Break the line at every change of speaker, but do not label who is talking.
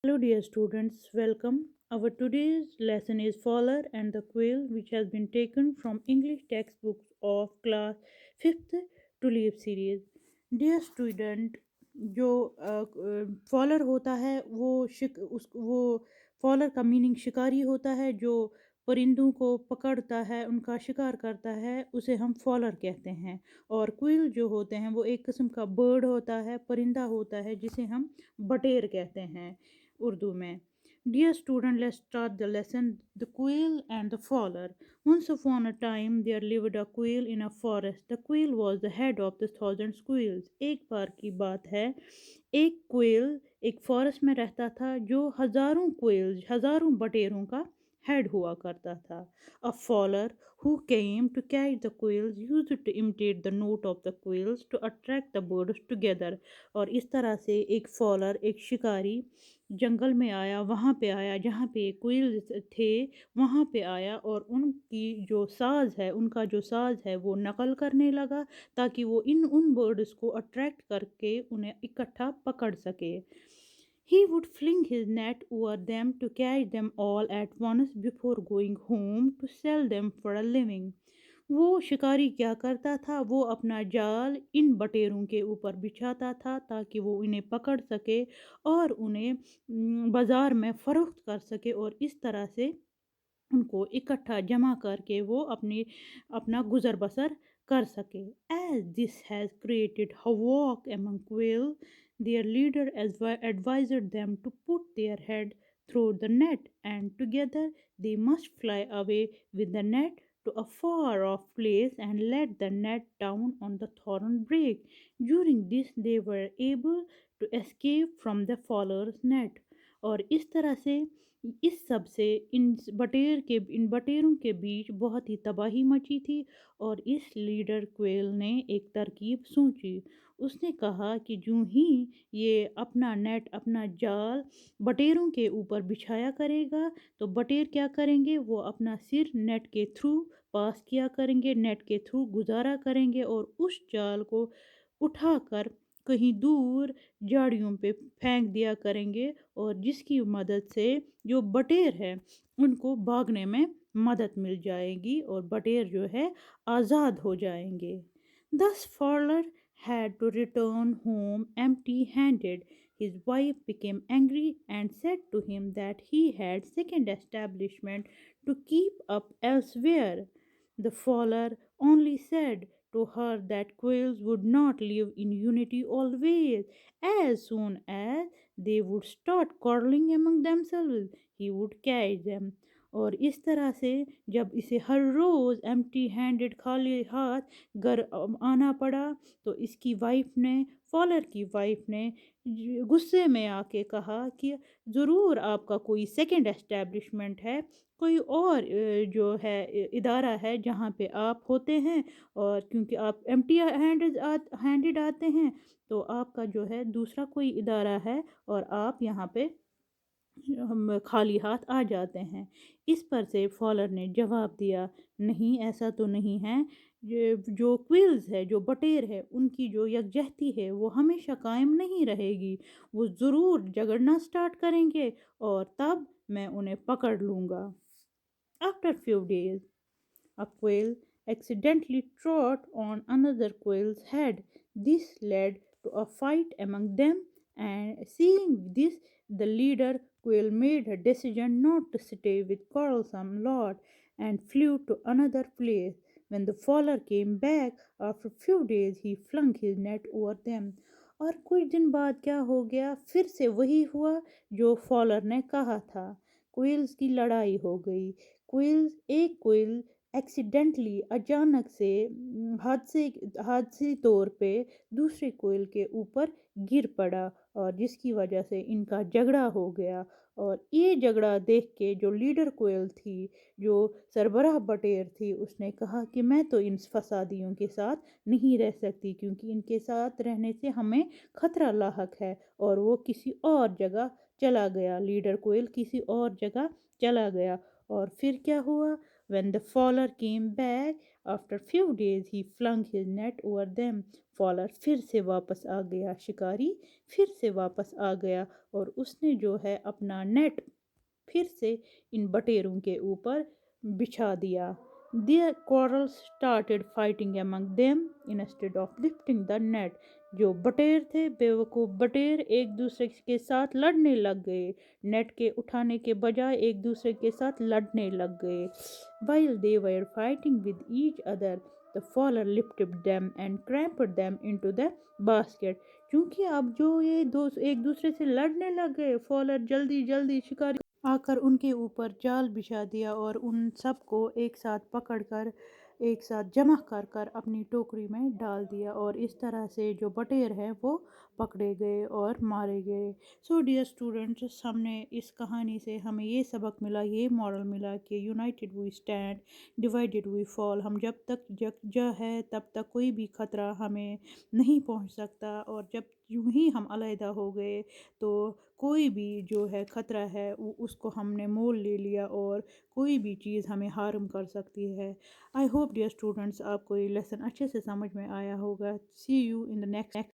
Hello, dear students, welcome. Our today's lesson is Fowler and the Quail, which has been taken from English textbooks of class 5th Tulip series. Dear student, जो faller होता है वो faller का meaning शिकारी होता है जो परिंदों को पकड़ता है उनका शिकार करता है उसे हम फॉलर कहते हैं। और क्विल जो होते हैं वो एक किस्म का बर्ड होता है, परिंदा होता है जिसे हम बटेर कहते हैं उर्दू में। Dear student, let's start the lesson. The quail and the fowler. Once upon a time there lived a quail in a forest. The quail was the head of the thousand squirrels. एक बार की बात है, एक quail एक forest में रहता था जो हजारों क्वेल्स हजारों बटेरों का हेड हुआ करता था। A fowler who came to catch the quails used to imitate the note of the quails to attract the birds together. और इस तरह से एक फॉलर एक शिकारी जंगल में आया, वहाँ पे आया जहाँ पे क्विल्स थे, वहाँ पे आया और उनकी जो साज़ है उनका जो साज़ है वो नकल करने लगा ताकि वो उन बर्ड्स को अट्रैक्ट करके उन्हें इकट्ठा पकड़ सके। He would fling his net over them to catch them all at once before going home to sell them for a living. वो शिकारी क्या करता था, वो अपना जाल इन बटेरों के ऊपर बिछाता था ताकि वो इन्हें पकड़ सके और उन्हें बाज़ार में फ़रोख्त कर सके और इस तरह से उनको इकट्ठा जमा करके वो अपना गुज़र बसर कर सके। As this has created havoc among quail, their leader advised them to put their head through the net, and together they must fly away with the net to a far off place and let the net down on the thorn brake. During this they were able to escape from the fowler's net. और इस तरह से इस सब से इन बटेरों के बीच बहुत ही तबाही मची थी और इस लीडर क्वेल ने एक तरकीब सोची। उसने कहा कि यूं ही ये अपना नेट अपना जाल बटेरों के ऊपर बिछाया करेगा तो बटेर क्या करेंगे, वो अपना सिर नेट के थ्रू पास किया करेंगे, नेट के थ्रू गुजारा करेंगे और उस जाल को उठाकर कहीं दूर झाड़ियों पे फेंक दिया करेंगे और जिसकी मदद से जो बटेर है उनको भागने में मदद मिल जाएगी और बटेर जो है आज़ाद हो जाएंगे। Thus Fowler had to return home empty-handed. His wife became angry and said to him that he had second establishment to keep up elsewhere. The Fowler only said to her that quails would not live in unity always. As soon as they would start quarreling among themselves, he would catch them. और इस तरह से जब इसे हर रोज़ empty handed खाली हाथ घर आना पड़ा तो इसकी वाइफ ने फॉलर की वाइफ ने गुस्से में आके कहा कि ज़रूर आपका कोई सेकंड एस्टेब्लिशमेंट है, कोई और जो है इदारा है जहाँ पे आप होते हैं और क्योंकि आप एम्प्टी हैंडेड आते हैं तो आपका जो है दूसरा कोई इदारा है और आप यहाँ पे हम खाली हाथ आ जाते हैं। इस पर से फॉलर ने जवाब दिया, नहीं ऐसा तो नहीं है, जो क्विल्स है जो बटेर है उनकी जो यकजहती है वो हमेशा कायम नहीं रहेगी, वो ज़रूर झगड़ना स्टार्ट करेंगे और तब मैं उन्हें पकड़ लूँगा। After few days a quail accidentally trod on another quail's head. This led to a fight among them, and seeing this, the leader quail made a decision not to stay with quarrelsome lord and flew to another place. When the fowler came back after few days, he flung his net over them. और कुछ दिन बाद क्या हो गया, फिर से वही हुआ जो फॉलर ने कहा था। क्वेल्स की लड़ाई हो गई। एक क्वेल एक्सीडेंटली अचानक से हादसी तौर पे दूसरे कोयल के ऊपर गिर पड़ा और जिसकी वजह से इनका झगड़ा हो गया। और ये झगड़ा देख के जो लीडर कोयल थी, जो सरबराह बटेर थी, उसने कहा कि मैं तो इन फसादियों के साथ नहीं रह सकती क्योंकि इनके साथ रहने से हमें खतरा लाहक है। और वो किसी और जगह चला गया, लीडर कोयल किसी और जगह चला गया। और फिर क्या हुआ, when the fowler came back After few days, he flung his net over them. Fowler फिर से वापस आ गया, शिकारी फिर से वापस आ गया और उसने जो है अपना नेट फिर से इन बटेरों के ऊपर बिछा दिया. Their quarrels started fighting among them instead of lifting the net. जो बटेर थे, बेवकूफ़ बटेर, एक दूसरे के साथ लड़ने लग गए. नेट के उठाने के बजाय एक दूसरे के साथ लड़ने लग गए. While they were fighting with each other, the fowler lifted them and crammed them into the basket. क्योंकि अब जो ये दो एक दूसरे से लड़ने लग गए, फॉलर जल्दी जल्दी शिकारी आकर उनके ऊपर जाल बिछा दिया और उन सबको एक साथ पकड़कर एक साथ जमा कर कर अपनी टोकरी में डाल दिया और इस तरह से जो बटेर हैं वो पकड़े गए और मारे गए. सो डियर स्टूडेंट्स, हमने इस कहानी से हमें ये सबक मिला, ये मॉरल मिला कि united we stand, divided we fall. हम जब तक यकजा है तब तक कोई भी ख़तरा हमें नहीं पहुंच सकता, और जब यूं ही हम अलहदा हो गए तो कोई भी जो है ख़तरा है उसको हमने मोल ले लिया और कोई भी चीज़ हमें हार्म कर सकती है. आई होप डियर स्टूडेंट्स आपको ये लेसन अच्छे से समझ में आया होगा. सी यू इन द नेक्स्ट